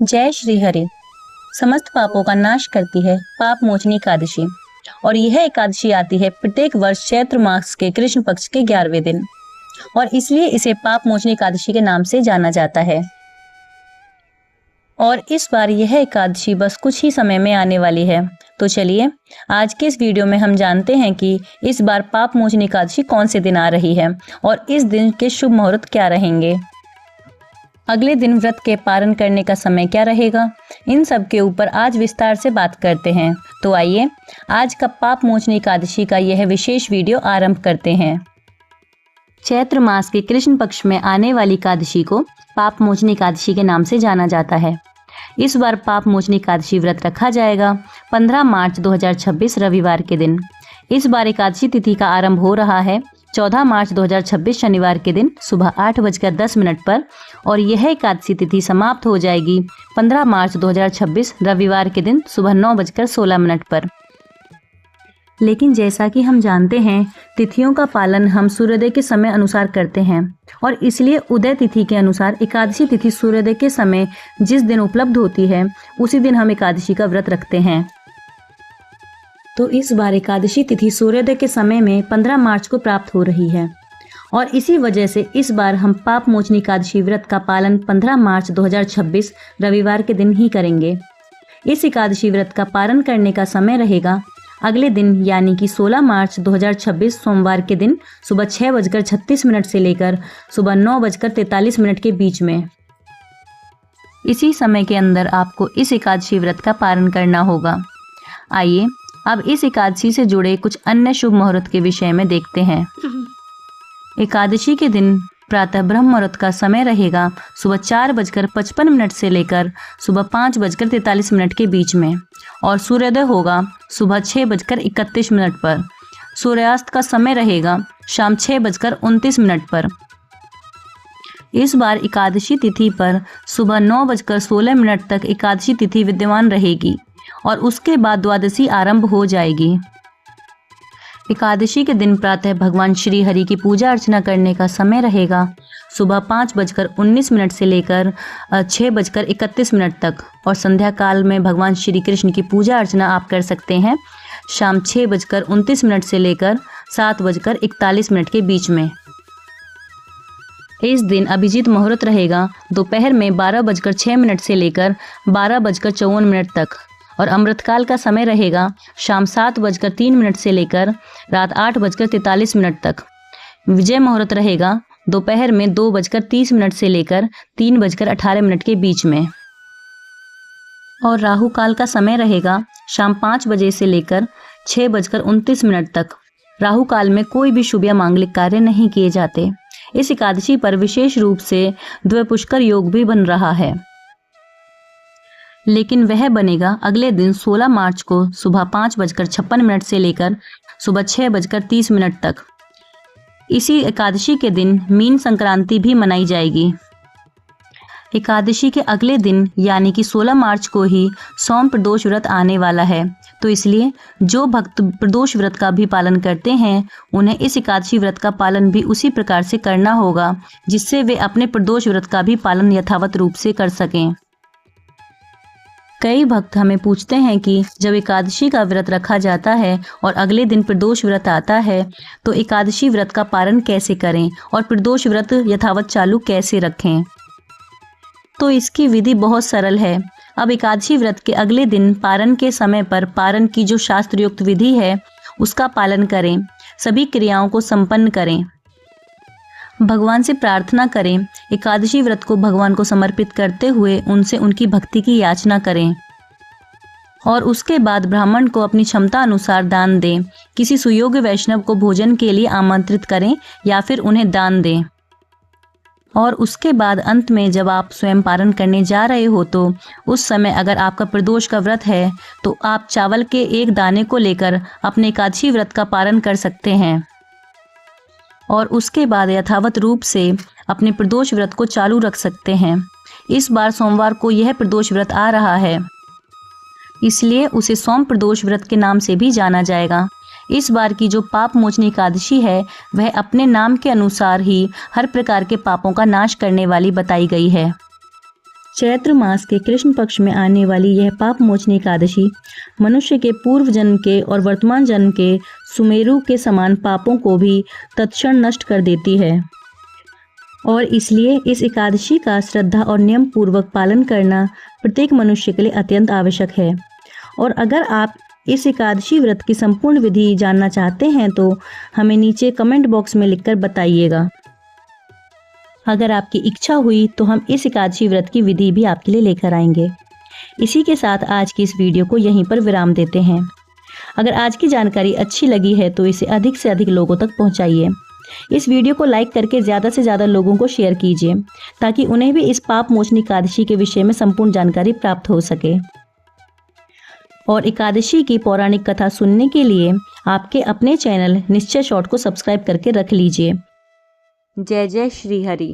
जय श्री हरि। समस्त पापों का नाश करती है पाप मोचनी एकादशी और यह एकादशी आती है प्रत्येक वर्ष चैत्र मास के कृष्ण पक्ष के 11वें दिन और इसलिए इसे पाप मोचनी एकादशी के नाम से जाना जाता है। और इस बार यह एकादशी बस कुछ ही समय में आने वाली है। तो चलिए आज के इस वीडियो में हम जानते हैं कि इस बार पाप मोचनी एकादशी कौन से दिन आ रही है और इस दिन के शुभ मुहूर्त क्या रहेंगे, अगले दिन व्रत के पारण करने का समय क्या रहेगा, इन सब के ऊपर आज विस्तार से बात करते हैं। तो आइए आज का पाप मोचनी एकादशी का यह विशेष वीडियो आरंभ करते हैं। चैत्र मास के कृष्ण पक्ष में आने वाली एकादशी को पाप मोचनी एकादशी के नाम से जाना जाता है। इस बार पाप मोचनी एकादशी व्रत रखा जाएगा 15 मार्च 2026 रविवार के दिन। इस बार एकादशी तिथि का आरंभ हो रहा है 14 मार्च 2026 शनिवार के दिन सुबह 8:10 पर और यह एकादशी तिथि समाप्त हो जाएगी 15 मार्च 2026 रविवार के दिन सुबह 9:16 पर। लेकिन जैसा कि हम जानते हैं तिथियों का पालन हम सूर्योदय के समय अनुसार करते हैं और इसलिए उदय तिथि के अनुसार एकादशी तिथि सूर्योदय के समय जिस दिन उपलब्ध होती है उसी दिन हम एकादशी का व्रत रखते हैं। तो इस बार एकादशी तिथि सूर्योदय के समय में 15 मार्च को प्राप्त हो रही है और इसी वजह से इस बार हम पाप मोचनी एकादशी व्रत का पालन 15 मार्च 2026 रविवार के दिन ही करेंगे। इस एकादशी व्रत का पारण करने का समय रहेगा अगले दिन यानी कि 16 मार्च 2026 सोमवार के दिन सुबह 6:36 से लेकर सुबह 9:43 के बीच में। इसी समय के अंदर आपको इस एकादशी व्रत का पारण करना होगा। आइए अब इस एकादशी से जुड़े कुछ अन्य शुभ मुहूर्त के विषय में देखते हैं। एकादशी के दिन प्रातः ब्रह्म मुहूर्त का समय रहेगा सुबह 4:55 से लेकर सुबह 5:43 के बीच में और सूर्योदय होगा सुबह 6:31 पर। सूर्यास्त का समय रहेगा शाम 6:29 पर। इस बार एकादशी तिथि पर सुबह 9:16 तक एकादशी तिथि विद्यमान रहेगी और उसके बाद द्वादशी आरंभ हो जाएगी। एकादशी के दिन प्रातः भगवान श्री हरि की पूजा अर्चना करने का समय रहेगा सुबह 5:19 से लेकर 6:31 तक और संध्या काल में भगवान श्री कृष्ण की पूजा अर्चना आप कर सकते हैं शाम 6:29 से लेकर 7:41 के बीच में। इस दिन अभिजीत मुहूर्त रहेगा दोपहर में 12:06 से लेकर 12:54 तक और अमृतकाल का समय रहेगा शाम 7:03 से लेकर रात 8:43 तक। विजय मुहूर्त रहेगा दोपहर में 2:30 से लेकर 3:18 के बीच में और राहु काल का समय रहेगा शाम 5 बजे से लेकर 6:29 तक। राहु काल में कोई भी शुभ या मांगलिक कार्य नहीं किए जाते। इस एकादशी पर विशेष रूप से द्विपुष्कर योग भी बन रहा है, लेकिन वह बनेगा अगले दिन 16 मार्च को सुबह 5:56 से लेकर सुबह 6:30 तक। इसी एकादशी के दिन मीन संक्रांति भी मनाई जाएगी। एकादशी के अगले दिन यानी कि 16 मार्च को ही सोम प्रदोष व्रत आने वाला है, तो इसलिए जो भक्त प्रदोष व्रत का भी पालन करते हैं उन्हें इस एकादशी व्रत का पालन भी उसी प्रकार से करना होगा जिससे वे अपने प्रदोष व्रत का भी पालन यथावत रूप से कर सकें। कई भक्त हमें पूछते हैं कि जब एकादशी का व्रत रखा जाता है और अगले दिन प्रदोष व्रत आता है तो एकादशी व्रत का पारण कैसे करें और प्रदोष व्रत यथावत चालू कैसे रखें। तो इसकी विधि बहुत सरल है। अब एकादशी व्रत के अगले दिन पारण के समय पर पारण की जो शास्त्रयुक्त विधि है उसका पालन करें, सभी क्रियाओं को संपन्न करें, भगवान से प्रार्थना करें, एकादशी व्रत को भगवान को समर्पित करते हुए उनसे उनकी भक्ति की याचना करें और उसके बाद ब्राह्मण को अपनी क्षमता अनुसार दान दें। किसी सुयोग्य वैष्णव को भोजन के लिए आमंत्रित करें या फिर उन्हें दान दें और उसके बाद अंत में जब आप स्वयं पारण करने जा रहे हो तो उस समय अगर आपका प्रदोष का व्रत है तो आप चावल के एक दाने को लेकर अपने एकादशी व्रत का पारण कर सकते हैं और उसके बाद यथावत रूप से अपने प्रदोष व्रत को चालू रख सकते हैं। इस बार सोमवार को यह प्रदोष व्रत आ रहा है, इसलिए उसे सोम प्रदोष व्रत के नाम से भी जाना जाएगा। इस बार की जो पाप मोचनी एकादशी है वह अपने नाम के अनुसार ही हर प्रकार के पापों का नाश करने वाली बताई गई है। चैत्र मास के कृष्ण पक्ष में आने वाली यह पाप मोचनी एकादशी मनुष्य के पूर्व जन्म के और वर्तमान जन्म के सुमेरु के समान पापों को भी तत्क्षण नष्ट कर देती है और इसलिए इस एकादशी का श्रद्धा और नियम पूर्वक पालन करना प्रत्येक मनुष्य के लिए अत्यंत आवश्यक है। और अगर आप इस एकादशी व्रत की संपूर्ण विधि जानना चाहते हैं तो हमें नीचे कमेंट बॉक्स में लिखकर बताइएगा। अगर आपकी इच्छा हुई तो हम इस एकादशी व्रत की विधि भी आपके लिए लेकर आएंगे। इसी के साथ आज की इस वीडियो को यहीं पर विराम देते हैं। अगर आज की जानकारी अच्छी लगी है तो इसे अधिक से अधिक लोगों तक पहुंचाइए। इस वीडियो को लाइक करके ज़्यादा से ज़्यादा लोगों को शेयर कीजिए ताकि उन्हें भी इस पाप मोचनी एकादशी के विषय में संपूर्ण जानकारी प्राप्त हो सके। और एकादशी की पौराणिक कथा सुनने के लिए आपके अपने चैनल निश्चय शॉर्ट को सब्सक्राइब करके रख लीजिए। जय जय श्री हरि।